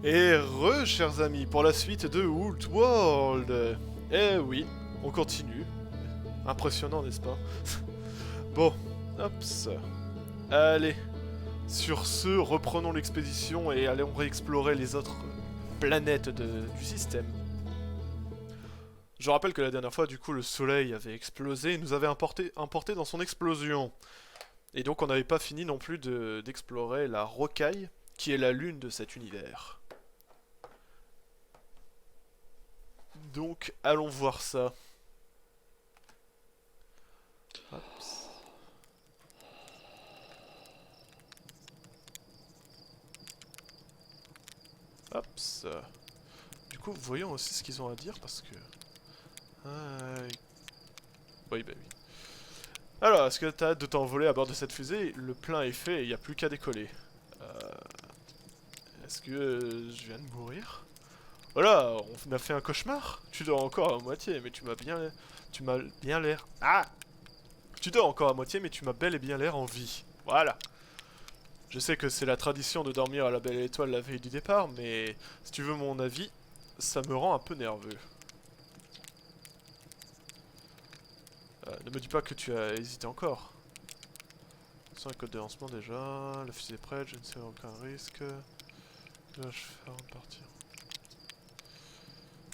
Et chers amis, pour la suite de Outworld. Eh oui, on continue. Impressionnant, n'est-ce pas? Bon, hops. Allez, sur ce, reprenons l'expédition et allons réexplorer les autres planètes du système. Je rappelle que la dernière fois, du coup, le soleil avait explosé et nous avait emporté dans son explosion. Et donc on n'avait pas fini non plus d'explorer la rocaille, qui est la lune de cet univers. Donc, allons voir ça. Hops. Hops. Du coup, voyons aussi ce qu'ils ont à dire parce que... Oui, bah oui. Alors, est-ce que t'as hâte de t'envoler à bord de cette fusée? Le plein est fait et il n'y a plus qu'à décoller. Est-ce que je viens de mourir? Voilà, on a fait un cauchemar. Tu dors encore à moitié, mais tu m'as bien... Tu m'as bien l'air... Ah! Tu dors encore à moitié, mais tu m'as bel et bien l'air en vie. Voilà. Je sais que c'est la tradition de dormir à la belle étoile la veille du départ, mais si tu veux mon avis, ça me rend un peu nerveux. Ne me dis pas que tu as hésité encore. Sans le code de lancement déjà, la fusée est prête, je ne sais aucun risque. Là, je fais avant de partir.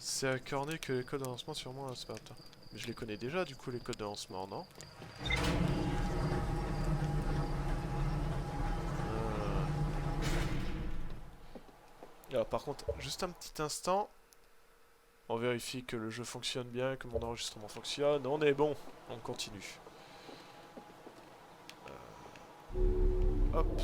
C'est à Cornet que les codes de lancement sûrement... C'est pas... Attends. Mais je les connais déjà du coup les codes de lancement, non? Alors par contre, juste un petit instant. On vérifie que le jeu fonctionne bien, que mon enregistrement fonctionne. On est bon, on continue. Hop.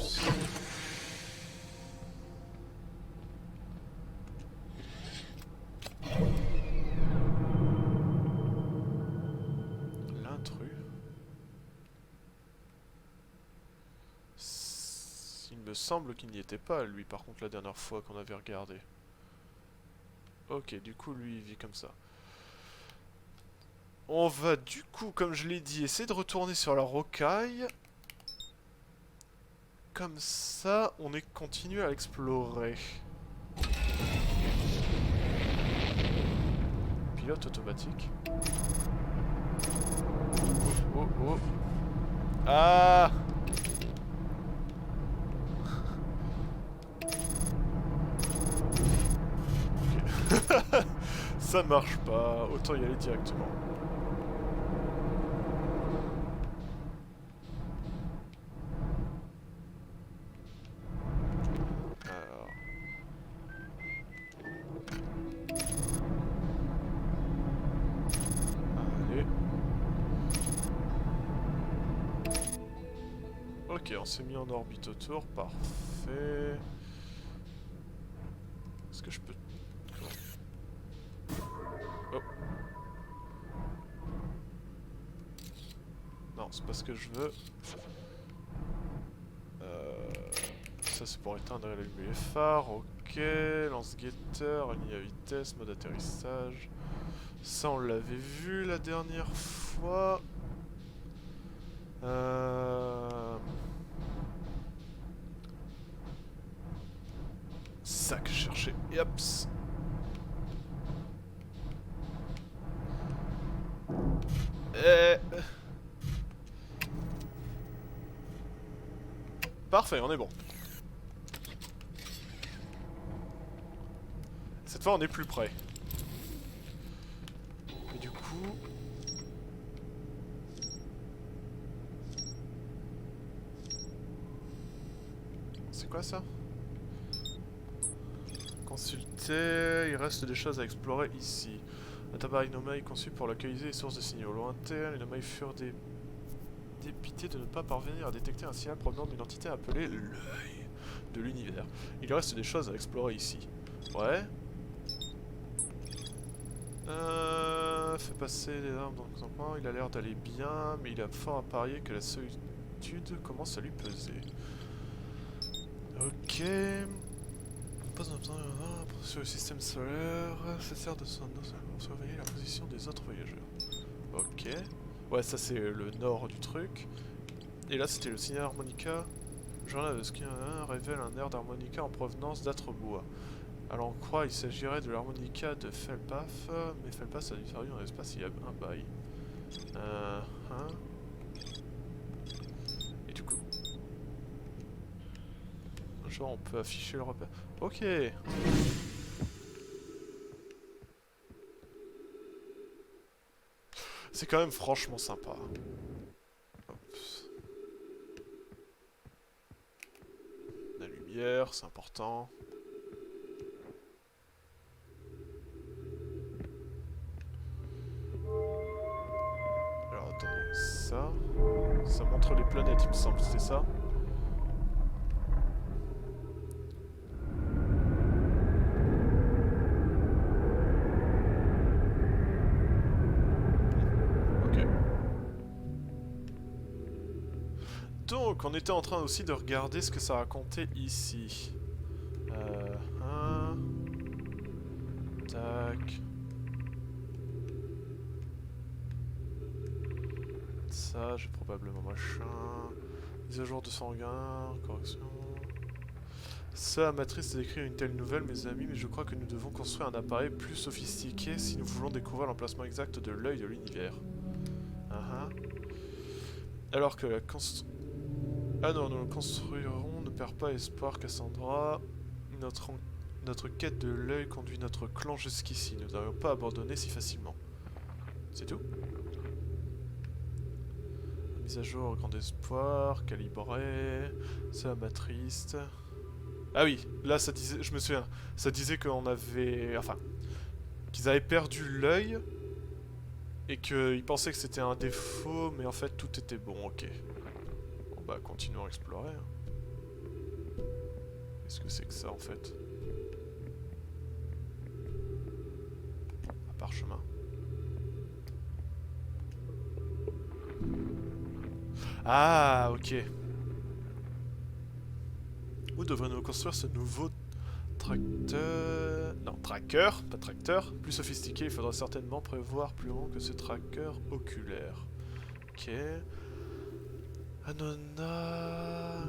L'intrus. Il me semble qu'il n'y était pas, lui, par contre, la dernière fois qu'on avait regardé. Ok, du coup, lui, il vit comme ça. On va, du coup, comme je l'ai dit, essayer de retourner sur la rocaille. Comme ça, on est continue à explorer. Pilote automatique. Oh, oh. Ah! Ça marche pas, autant y aller directement. Alors. Allez. Ok, on s'est mis en orbite autour, parfait. Est-ce que je peux... Oh. Non, c'est pas ce que je veux. Ça c'est pour éteindre et allumer les phares, ok. Lance-guetteur, ligne à vitesse, mode atterrissage. Ça on l'avait vu la dernière fois. C'est ça que je cherchais. Et hops. Parfait, on est bon. Cette fois, on est plus près. Et du coup... C'est quoi ça? Consulter, il reste des choses à explorer ici. Un appareil Nomai conçu pour localiser les sources de signaux lointains. Les Nomai furent dépités de ne pas parvenir à détecter un signal provenant d'une entité appelée l'œil de l'univers. Il reste des choses à explorer ici. Ouais. Fait passer les armes dans le consentement. Il a l'air d'aller bien, mais il a fort à parier que la solitude commence à lui peser. Ok. Pose un besoin sur le système solaire. Ça sert de son pour surveiller la position des autres voyageurs. Ok. Ouais, ça c'est le nord du truc. Et là c'était le signal harmonica. Le journal de ski révèle un air d'harmonica en provenance d'Atrebois. Alors on croit il s'agirait de l'harmonica de Felpaf, mais Felpaf a disparu dans l'espace il y a un bail. Hein. Et du coup... Genre on peut afficher le repère. Ok. C'est quand même franchement sympa. Oups. La lumière, c'est important. Alors attendez, ça montre les planètes il me semble, c'est ça? Donc, on était en train aussi de regarder ce que ça racontait ici. Tac. Ça, j'ai probablement machin. Mise à jour de sanguin, correction. Ça, Matrice décrit une telle nouvelle, mes amis, mais je crois que nous devons construire un appareil plus sophistiqué si nous voulons découvrir l'emplacement exact de l'œil de l'univers. Alors que la Ah non, nous le construirons, ne perds pas espoir, Cassandra. Notre quête de l'œil conduit notre clan jusqu'ici. Nous n'aurions pas abandonné si facilement. C'est tout? Mise à jour, grand espoir, calibré, c'est la matrice. Ah oui, là ça disait, je me souviens, ça disait qu'on avait... Enfin, qu'ils avaient perdu l'œil et qu'ils pensaient que c'était un défaut, mais en fait tout était bon, ok. Bon bah continuons à explorer. Hein. Qu'est-ce que c'est que ça en fait? Un parchemin. Ah, ok. Où devrions-nous construire ce nouveau tracteur... Non, tracker, pas tracteur. Plus sophistiqué, il faudra certainement prévoir plus long que ce tracker oculaire. Ok. Anona...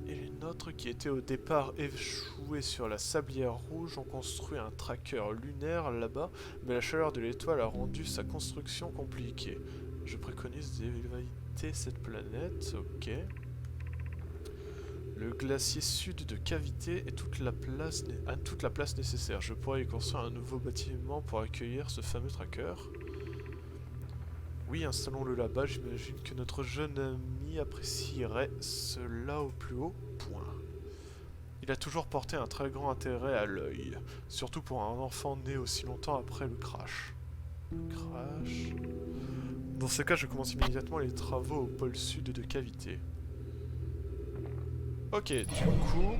Et les nôtres qui étaient au départ échoués sur la sablière rouge ont construit un tracker lunaire là-bas, mais la chaleur de l'étoile a rendu sa construction compliquée. Je préconise d'éviter cette planète, ok. Le glacier sud de Cavité a toute la place nécessaire. Je pourrais y construire un nouveau bâtiment pour accueillir ce fameux tracker. Oui, installons-le là-bas. J'imagine que notre jeune ami apprécierait cela au plus haut point. Il a toujours porté un très grand intérêt à l'œil, surtout pour un enfant né aussi longtemps après le crash. Crash... Dans ce cas, je commence immédiatement les travaux au pôle sud de Cavité. Ok, du coup...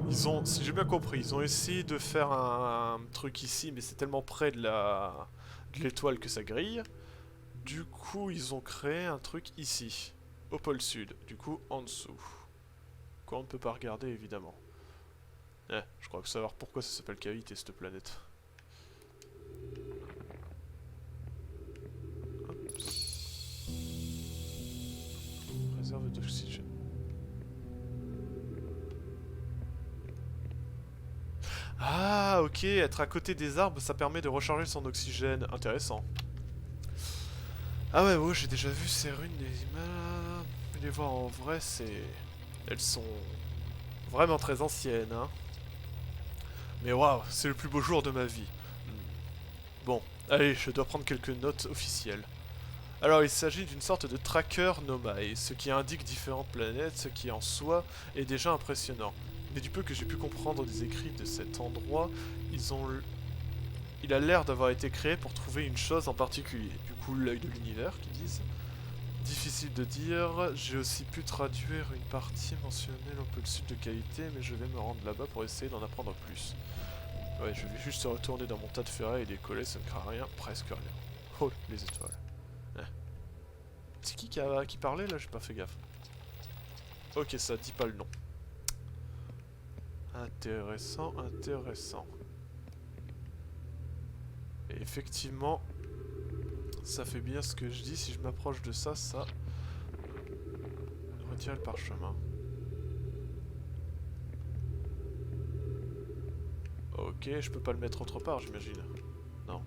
Ils ont, si j'ai bien compris, ils ont essayé de faire un truc ici, mais c'est tellement près de l'étoile que ça grille. Du coup, ils ont créé un truc ici, au pôle sud, du coup en dessous. Quoi, on ne peut pas regarder évidemment. Je crois que savoir pourquoi ça s'appelle Cavité cette planète. Réserve d'oxygène. Ah, ok, être à côté des arbres, ça permet de recharger son oxygène. Intéressant. Ah ouais, j'ai déjà vu ces runes, les images. Les voir en vrai, c'est... Elles sont vraiment très anciennes, hein. Mais waouh, c'est le plus beau jour de ma vie. Bon, allez, je dois prendre quelques notes officielles. Alors, il s'agit d'une sorte de tracker nomade, ce qui indique différentes planètes, ce qui en soi est déjà impressionnant. Mais du peu que j'ai pu comprendre des écrits de cet endroit, il a l'air d'avoir été créé pour trouver une chose en particulier. Du coup, l'œil de l'univers, qu'ils disent. Difficile de dire, j'ai aussi pu traduire une partie mentionnée un peu le sud de qualité, mais je vais me rendre là-bas pour essayer d'en apprendre plus. Ouais, je vais juste retourner dans mon tas de ferraille et décoller, ça ne craint rien, presque rien. Oh, les étoiles. C'est qui parlait là? J'ai pas fait gaffe. Ok, ça dit pas le nom. Intéressant, intéressant. Et effectivement, ça fait bien ce que je dis. Si je m'approche de ça, ça retire le parchemin. Ok, je peux pas le mettre autre part, j'imagine. Non.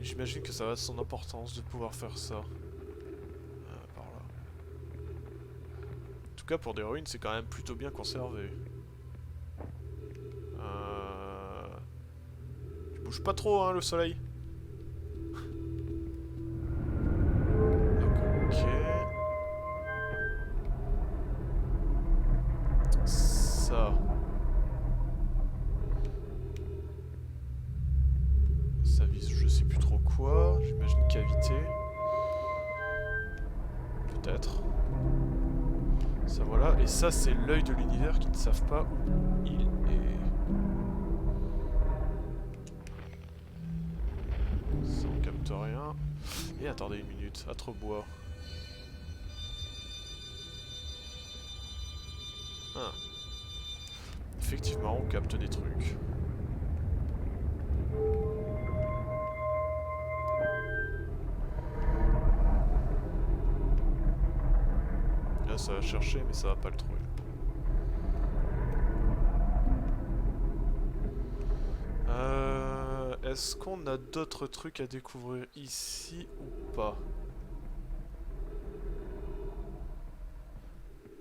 J'imagine que ça va de son importance de pouvoir faire ça. Par là. En tout cas, pour des ruines, c'est quand même plutôt bien conservé. Tu bouges pas trop, hein, le soleil. Ok. Ça. Ça vise je sais plus trop quoi. J'imagine cavité. Peut-être. Ça voilà. Et ça c'est l'œil de l'univers qui ne savent pas où il est. Ça on capte rien. Et attendez une minute. Atrebois. Ah. Effectivement on capte des trucs. Là ça va chercher mais ça va pas le trouver. Est-ce qu'on a d'autres trucs à découvrir ici ou pas?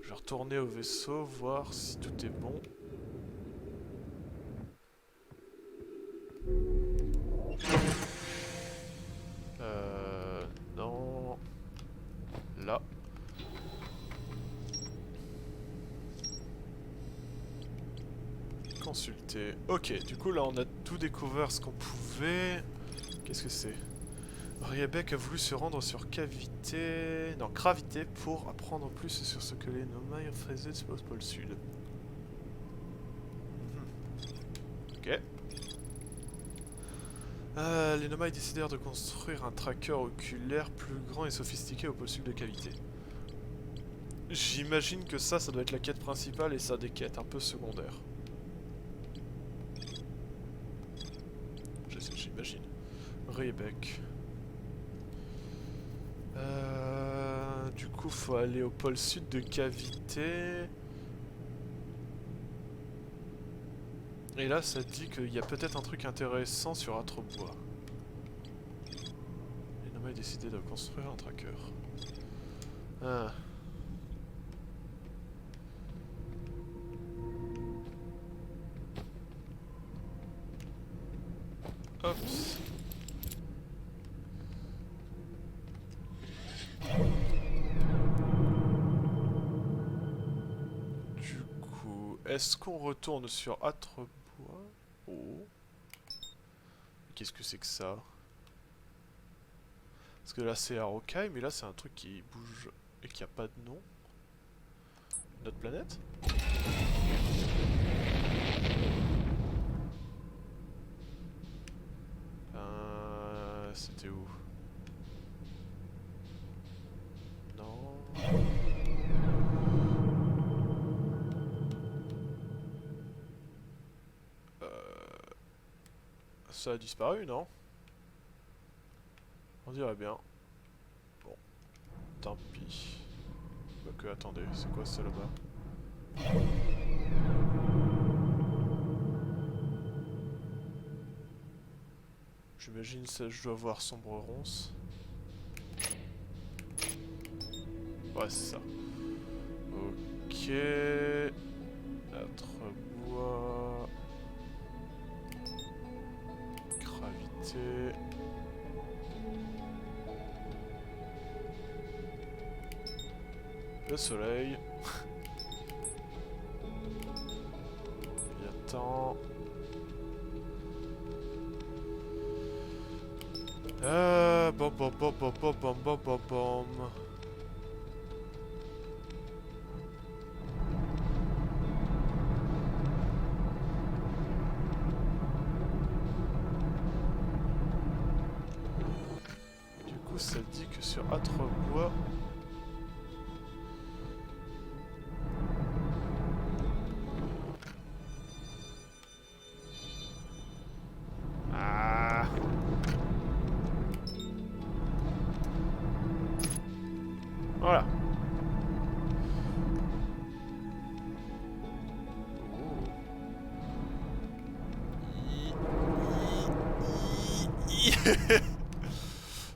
Je vais retourner au vaisseau, voir si tout est bon. Non. Là. Consulter. Ok, du coup là on a tout découvert ce qu'on pouvait. Qu'est-ce que c'est? Riebeck a voulu se rendre sur Cavité... Non, Gravité pour apprendre plus sur ce que les Nomai faisaient au pôle sud. Ok. Les Nomai décidèrent de construire un tracker oculaire plus grand et sophistiqué au pôle sud de Cavité. J'imagine que ça doit être la quête principale et ça des quêtes un peu secondaires. J'imagine. Riebeck. Du coup, faut aller au pôle sud de Cavité. Et là, ça dit qu'il y a peut-être un truc intéressant sur Atrebois. Les Nomai ont décidé de construire un tracker. Ah. Hops. Du coup, est-ce qu'on retourne sur Atrebois? Oh. Qu'est-ce que c'est que ça? Parce que là c'est Arokai, mais là c'est un truc qui bouge et qui a pas de nom. Notre planète? C'était où? Non. Ça a disparu, non? On dirait bien. Bon. Tant pis. Que attendez, c'est quoi ça là-bas? J'imagine que je dois voir sombre ronce. Ouais, c'est ça. Ok. Atrebois. Gravité. Le soleil. Il attend. Bom bom bom bom bom bom bom bom bom. Du coup, ça dit que sur Atrebois. Voilà. Aïe.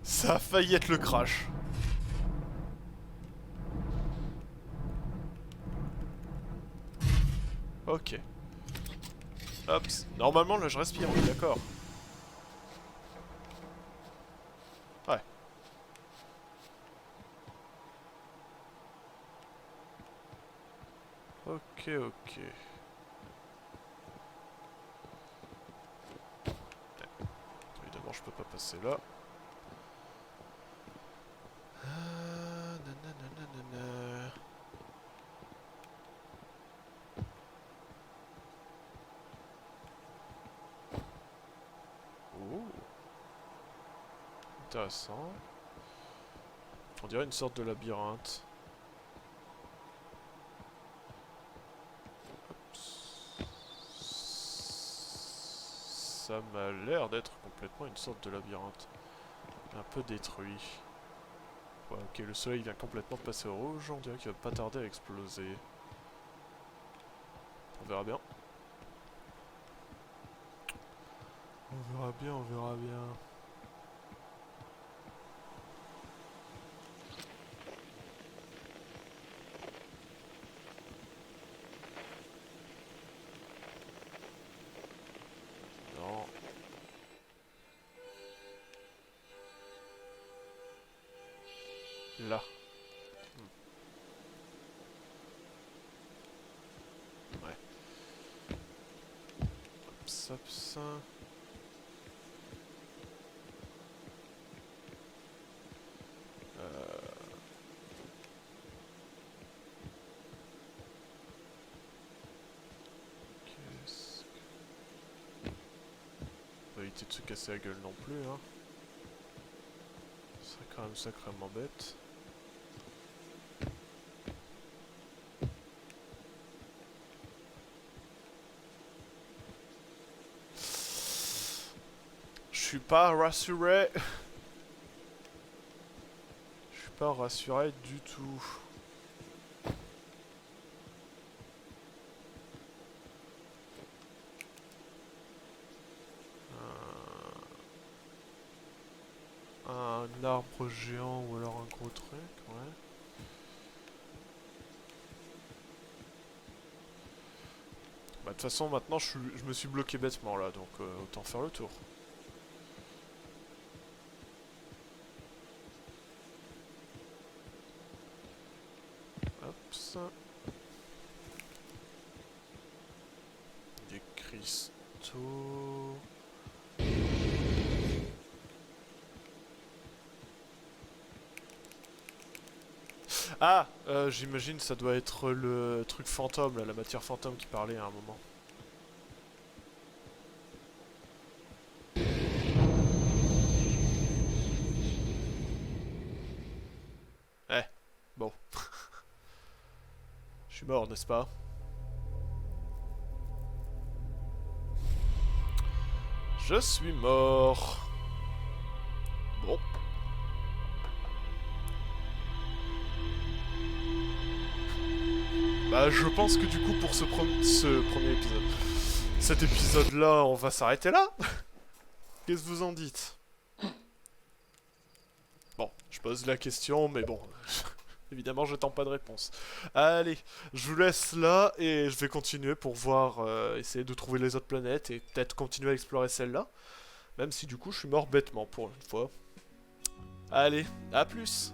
Ça a failli être le crash. Ok. Hop. Normalement, là, je respire, on est d'accord. Ouais. Ok, ok. Évidemment, je peux pas passer là. Nanana. Oh. Intéressant. On dirait une sorte de labyrinthe. Ça m'a l'air d'être complètement une sorte de labyrinthe. Un peu détruit. Ouais, ok, le soleil vient complètement de passer au rouge. On dirait qu'il va pas tarder à exploser. On verra bien. On verra bien, on verra bien. Non. Là. Ouais. Hop, ça, ça. Qu'est-ce que... On va éviter de se casser la gueule non plus, hein. Ce serait quand même sacrément bête. Je suis pas rassuré. Je suis pas rassuré du tout. Un arbre géant ou alors un gros truc, ouais. Bah de toute façon maintenant je me suis bloqué bêtement là, donc autant faire le tour. Hop ça. Des cristaux. Ah, j'imagine ça doit être le truc fantôme là, la matière fantôme qui parlait à un moment. Eh, bon. Je suis mort, n'est-ce pas? Je suis mort. Bon. Bah je pense que du coup pour ce premier épisode, cet épisode-là, on va s'arrêter là. Qu'est-ce que vous en dites? Bon, je pose la question, mais bon, évidemment, j'attends pas de réponse. Allez, je vous laisse là et je vais continuer pour voir, essayer de trouver les autres planètes et peut-être continuer à explorer celle-là. Même si du coup, je suis mort bêtement pour une fois. Allez, à plus!